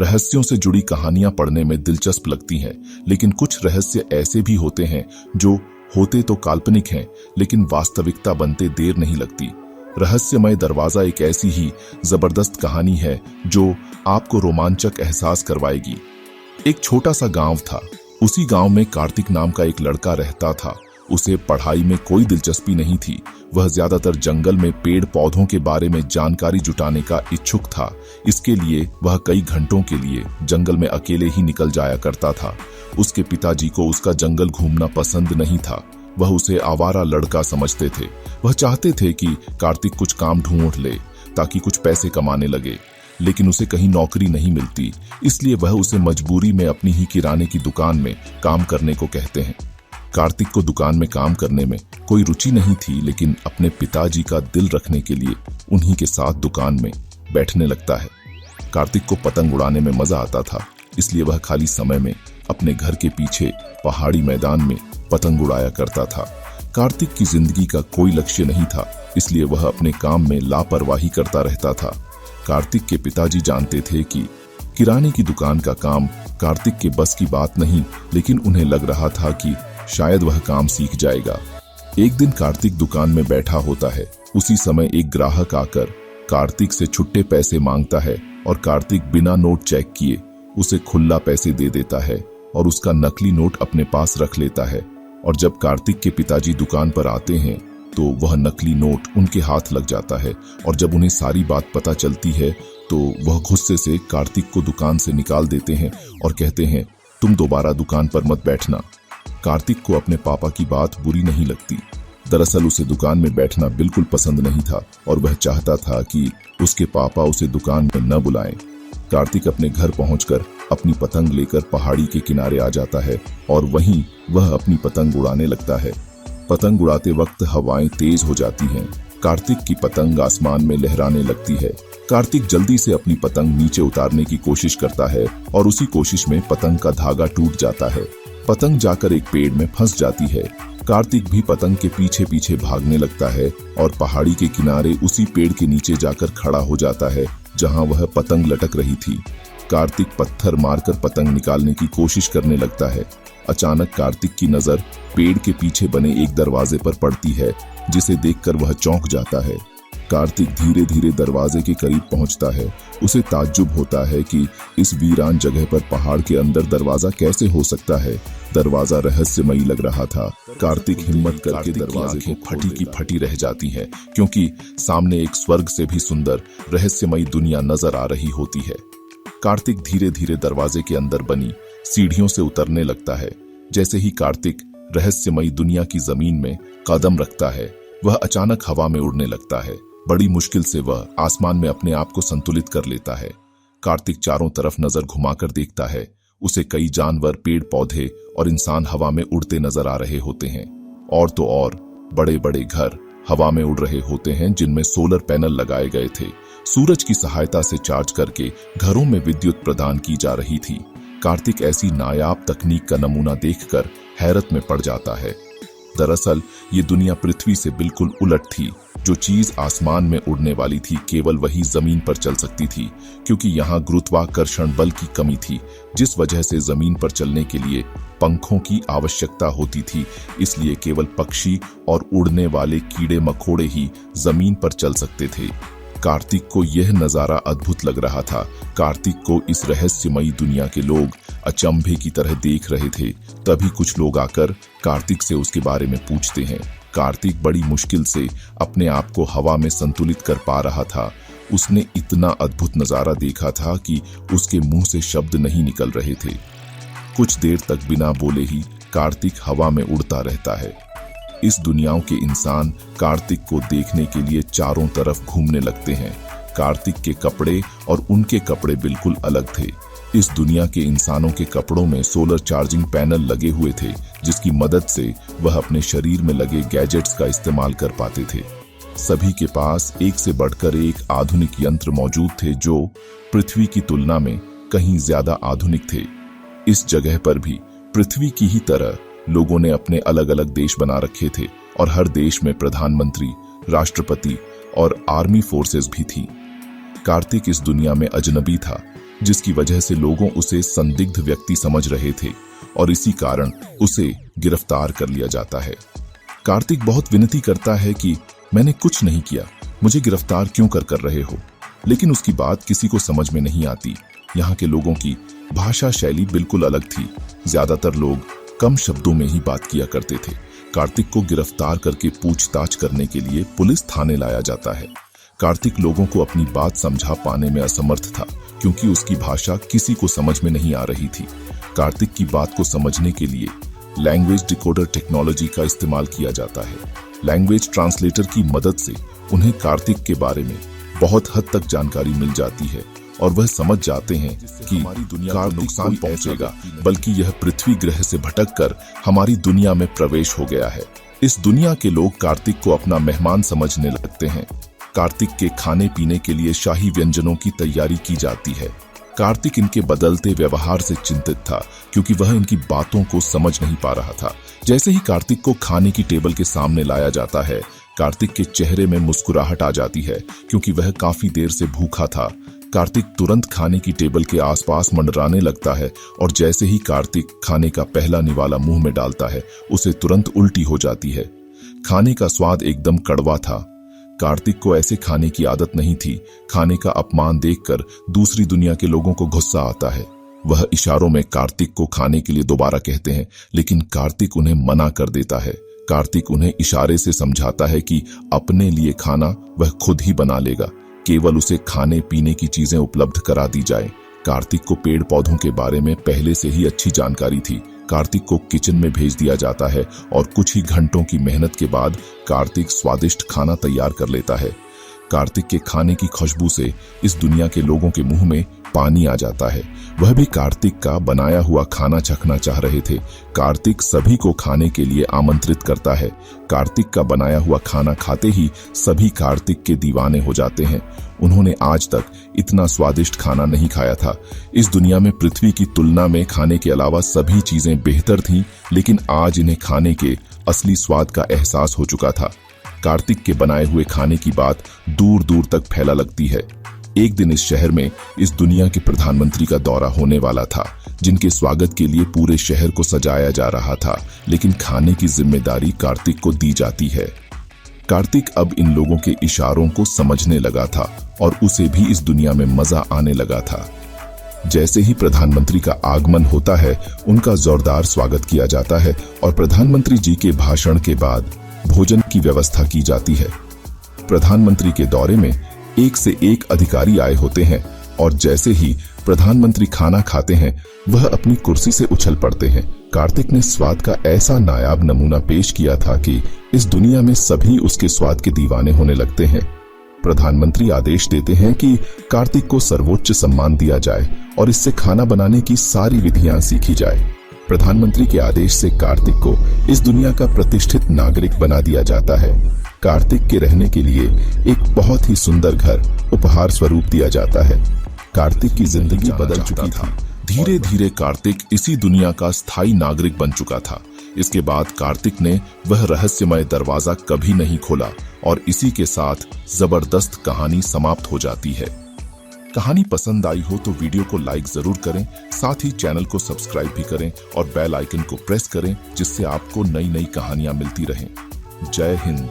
रहस्यों से जुड़ी कहानियां पढ़ने में दिलचस्प लगती हैं, लेकिन कुछ रहस्य ऐसे भी होते हैं जो होते तो काल्पनिक हैं, लेकिन वास्तविकता बनते देर नहीं लगती। रहस्यमय दरवाजा एक ऐसी ही जबरदस्त कहानी है जो आपको रोमांचक एहसास करवाएगी। एक छोटा सा गांव था। उसी गांव में कार्तिक नाम का एक लड़का रहता था। उसे पढ़ाई में कोई दिलचस्पी नहीं थी। वह ज्यादातर जंगल में पेड़ पौधों के बारे में जानकारी जुटाने का इच्छुक था। इसके लिए वह कई घंटों के लिए जंगल में अकेले ही निकल जाया करता था। उसके पिताजी को उसका जंगल घूमना पसंद नहीं था। वह उसे आवारा लड़का समझते थे। वह चाहते थे कि कार्तिक कुछ काम ढूंढ ले ताकि कुछ पैसे कमाने लगे, लेकिन उसे कहीं नौकरी नहीं मिलती। इसलिए वह उसे मजबूरी में अपनी ही किराने की दुकान में काम करने को कहते हैं। कार्तिक को दुकान में काम करने में कोई रुचि नहीं थी, लेकिन अपने पिताजी का दिल रखने के लिए उन्हीं के साथ दुकान में बैठने लगता है। कार्तिक को पतंग उड़ाने में मजा आता था, इसलिए वह खाली समय में अपने घर के पीछे पहाड़ी मैदान में पतंग उड़ाया करता था। कार्तिक की जिंदगी का कोई लक्ष्य नहीं था, इसलिए वह अपने काम में लापरवाही करता रहता था। कार्तिक के पिताजी जानते थे कि किराने की दुकान का काम कार्तिक के बस की बात नहीं, लेकिन उन्हें लग रहा था कि शायद वह काम सीख जाएगा। एक दिन कार्तिक दुकान में बैठा होता है। उसी समय एक ग्राहक आकर कार्तिक से छुट्टे पैसे मांगता है और कार्तिक बिना नोट चेक किए उसे खुला पैसे दे देता है और उसका नकली नोट अपने पास रख लेता है। और जब कार्तिक के पिताजी दुकान पर आते हैं तो वह नकली नोट उनके हाथ लग जाता है, और जब उन्हें सारी बात पता चलती है तो वह गुस्से से कार्तिक को दुकान से निकाल देते हैं और कहते हैं, तुम दोबारा दुकान पर मत बैठना। कार्तिक को अपने पापा की बात बुरी नहीं लगती। दरअसल उसे दुकान में बैठना बिल्कुल पसंद नहीं था और वह चाहता था कि उसके पापा उसे दुकान में न बुलाएं। कार्तिक अपने घर पहुंचकर अपनी पतंग लेकर पहाड़ी के किनारे आ जाता है और वहीं वह अपनी पतंग उड़ाने लगता है। पतंग उड़ाते वक्त हवाएं तेज हो जाती हैं। कार्तिक की पतंग आसमान में लहराने लगती है। कार्तिक जल्दी से अपनी पतंग नीचे उतारने की कोशिश करता है और उसी कोशिश में पतंग का धागा टूट जाता है। पतंग जाकर एक पेड़ में फंस जाती है। कार्तिक भी पतंग के पीछे पीछे भागने लगता है और पहाड़ी के किनारे उसी पेड़ के नीचे जाकर खड़ा हो जाता है जहां वह पतंग लटक रही थी। कार्तिक पत्थर मारकर पतंग निकालने की कोशिश करने लगता है। अचानक कार्तिक की नजर पेड़ के पीछे बने एक दरवाजे पर पड़ती है, जिसे देखकर वह चौंक जाता है। कार्तिक धीरे धीरे दरवाजे के करीब पहुंचता है। उसे ताज्जुब होता है कि इस वीरान जगह पर पहाड़ के अंदर दरवाजा कैसे हो सकता है। दरवाजा रहस्यमयी लग रहा था। कार्तिक हिम्मत करके दरवाजे की फटी की फटी रह जाती है, क्योंकि सामने एक स्वर्ग से भी सुंदर रहस्यमयी दुनिया नजर आ रही होती है। कार्तिक धीरे धीरे दरवाजे के अंदर बनी सीढ़ियों से उतरने लगता है। जैसे ही कार्तिक रहस्यमयी दुनिया की जमीन में कदम रखता है, वह अचानक हवा में उड़ने लगता है। बड़ी मुश्किल से वह आसमान में अपने आप को संतुलित कर लेता है। कार्तिक चारों तरफ नजर घुमाकर देखता है। उसे कई जानवर, पेड़ पौधे और इंसान हवा में उड़ते नजर आ रहे होते हैं। और तो और बड़े बड़े घर हवा में उड़ रहे होते हैं, जिनमें सोलर पैनल लगाए गए थे। सूरज की सहायता से चार्ज करके घरों में विद्युत प्रदान की जा रही थी। कार्तिक ऐसी नायाब तकनीक का नमूना देखकर हैरत में पड़ जाता है। दरअसल ये दुनिया पृथ्वी से बिल्कुल उलट थी। जो चीज आसमान में उड़ने वाली थी, केवल वही जमीन पर चल सकती थी, क्योंकि यहाँ गुरुत्वाकर्षण बल की कमी थी, जिस वजह से जमीन पर चलने के लिए पंखों की आवश्यकता होती थी। इसलिए केवल पक्षी और उड़ने वाले कीड़े मकोड़े ही जमीन पर चल सकते थे। कार्तिक को यह नजारा अद्भुत लग रहा था। कार्तिक को इस रहस्यमयी दुनिया के लोग अचंभे की तरह देख रहे थे। तभी कुछ लोग आकर कार्तिक से उसके बारे में पूछते हैं। कार्तिक बड़ी मुश्किल से अपने आप को हवा में संतुलित कर पा रहा था। उसने इतना अद्भुत नजारा देखा था कि उसके मुंह से शब्द नहीं निकल रहे थे। कुछ देर तक बिना बोले ही कार्तिक हवा में उड़ता रहता है। इस दुनियाओं के इंसान कार्तिक को देखने के लिए चारों तरफ घूमने लगते हैं। कार्तिक के कपड़े और उनके कपड़े बिल्कुल अलग थे। इस दुनिया के इंसानों के कपड़ों में सोलर चार्जिंग पैनल लगे हुए थे, जिसकी मदद से वह अपने शरीर में लगे गैजेट्स का इस्तेमाल कर पाते थे। सभी के पास एक से बढ़कर एक आधुनिक यंत्र मौजूद थे, जो पृथ्वी की तुलना में कहीं ज्यादा आधुनिक थे। इस जगह पर भी पृथ्वी की ही तरह लोगों ने अपने अलग अलग देश बना रखे थे और हर देश में प्रधानमंत्री, राष्ट्रपति और आर्मी फोर्सेस भी थी। कार्तिक इस दुनिया में अजनबी था। जिसकी वजह से लोगों उसे संदिग्ध व्यक्ति समझ रहे थे और इसी कारण उसे गिरफ्तार कर लिया जाता है। कार्तिक बहुत विनती करता है कि मैंने कुछ नहीं किया, मुझे गिरफ्तार क्यों कर रहे हो, लेकिन उसकी बात किसी को समझ में नहीं आती। यहाँ के लोगों की भाषा शैली बिल्कुल अलग थी। ज्यादातर लोग कम शब्दों में ही बात किया करते थे। कार्तिक को गिरफ्तार करके पूछताछ करने के लिए पुलिस थाने लाया जाता है। कार्तिक लोगों को अपनी बात समझा पाने में असमर्थ था क्योंकि उसकी भाषा किसी को समझ में नहीं आ रही थी। कार्तिक की बात को समझने के लिए लैंग्वेज डिकोडर टेक्नोलॉजी का इस्तेमाल किया जाता है। लैंग्वेज ट्रांसलेटर की मदद से उन्हें कार्तिक के बारे में बहुत हद तक जानकारी मिल जाती है और वह समझ जाते हैं कि हमारी दुनिया को नुकसान पहुंचेगा, बल्कि यह पृथ्वी ग्रह से भटककर हमारी दुनिया में प्रवेश हो गया है। इस दुनिया के लोग कार्तिक को अपना मेहमान समझने लगते हैं। कार्तिक के खाने पीने के लिए शाही व्यंजनों की तैयारी की जाती है। कार्तिक इनके बदलते व्यवहार से चिंतित था क्योंकि वह इनकी बातों को समझ नहीं पा रहा था। जैसे ही कार्तिक को खाने की टेबल के सामने लाया जाता है, कार्तिक के चेहरे में मुस्कुराहट आ जाती है क्योंकि वह काफी देर से भूखा था। कार्तिक तुरंत खाने की टेबल के आसपास मंडराने लगता है और जैसे ही कार्तिक खाने का पहला निवाला मुंह में डालता है, उसे तुरंत उल्टी हो जाती है। खाने का स्वाद एकदम कड़वा था। कार्तिक को ऐसे खाने की आदत नहीं थी। खाने का अपमान देखकर दूसरी दुनिया के लोगों को गुस्सा आता है। वह इशारों में कार्तिक को खाने के लिए दोबारा कहते हैं, लेकिन कार्तिक उन्हें मना कर देता है। कार्तिक उन्हें इशारे से समझाता है कि अपने लिए खाना वह खुद ही बना लेगा, केवल उसे खाने पीने की चीजें उपलब्ध करा दी जाए। कार्तिक को पेड़ पौधों के बारे में पहले से ही अच्छी जानकारी थी। कार्तिक को किचन में भेज दिया जाता है और कुछ ही घंटों की मेहनत के बाद कार्तिक स्वादिष्ट खाना तैयार कर लेता है। कार्तिक के खाने की खुशबू से इस दुनिया के लोगों के मुंह में पानी आ जाता है। वह भी कार्तिक का बनाया हुआ खाना चखना चाह रहे थे। कार्तिक सभी को खाने के लिए आमंत्रित करता है। कार्तिक का बनाया हुआ खाना खाते ही सभी कार्तिक के दीवाने हो जाते हैं। उन्होंने आज तक इतना स्वादिष्ट खाना नहीं खाया था। इस दुनिया में पृथ्वी की तुलना में खाने के अलावा सभी चीजें बेहतर थीं, लेकिन आज इन्हें खाने के असली स्वाद का एहसास हो चुका था। कार्तिक के बनाए हुए खाने की बात दूर दूर तक फैला लगती है। एक दिन इस शहर में इस दुनिया के प्रधानमंत्री का दौरा होने वाला था, जिनके स्वागत के लिए पूरे शहर को सजाया जा रहा था, लेकिन खाने की जिम्मेदारी कार्तिक को दी जाती है। कार्तिक अब इन लोगों के इशारों को समझने लगा था और उसे भी इस दुनिया में मजा आने लगा था। जैसे ही प्रधानमंत्री का आगमन होता है, उनका जोरदार स्वागत किया जाता है और प्रधानमंत्री जी के भाषण के बाद भोजन की व्यवस्था की जाती है। प्रधानमंत्री के दौरे में एक से एक अधिकारी आए होते हैं और जैसे ही प्रधानमंत्री खाना खाते हैं, वह अपनी कुर्सी से उछल पड़ते हैं। कार्तिक ने स्वाद का ऐसा नायाब नमूना पेश किया था कि इस दुनिया में सभी उसके स्वाद के दीवाने होने लगते हैं। प्रधानमंत्री आदेश देते हैं कि कार्तिक को सर्वोच्च सम्मान दिया जाए और इससे खाना बनाने की सारी विधियां सीखी जाए। प्रधानमंत्री के आदेश से कार्तिक को इस दुनिया का प्रतिष्ठित नागरिक बना दिया जाता है। कार्तिक के रहने के लिए एक बहुत ही सुंदर घर उपहार स्वरूप दिया जाता है। कार्तिक की जिंदगी बदल चुकी थी। धीरे धीरे कार्तिक इसी दुनिया का स्थायी नागरिक बन चुका था। इसके बाद कार्तिक ने वह रहस्यमय दरवाजा कभी नहीं खोला और इसी के साथ जबरदस्त कहानी समाप्त हो जाती है। कहानी पसंद आई हो तो वीडियो को लाइक जरूर करें, साथ ही चैनल को सब्सक्राइब भी करें और बेल आइकन को प्रेस करें, जिससे आपको नई नई कहानियां मिलती रहें। जय हिंद।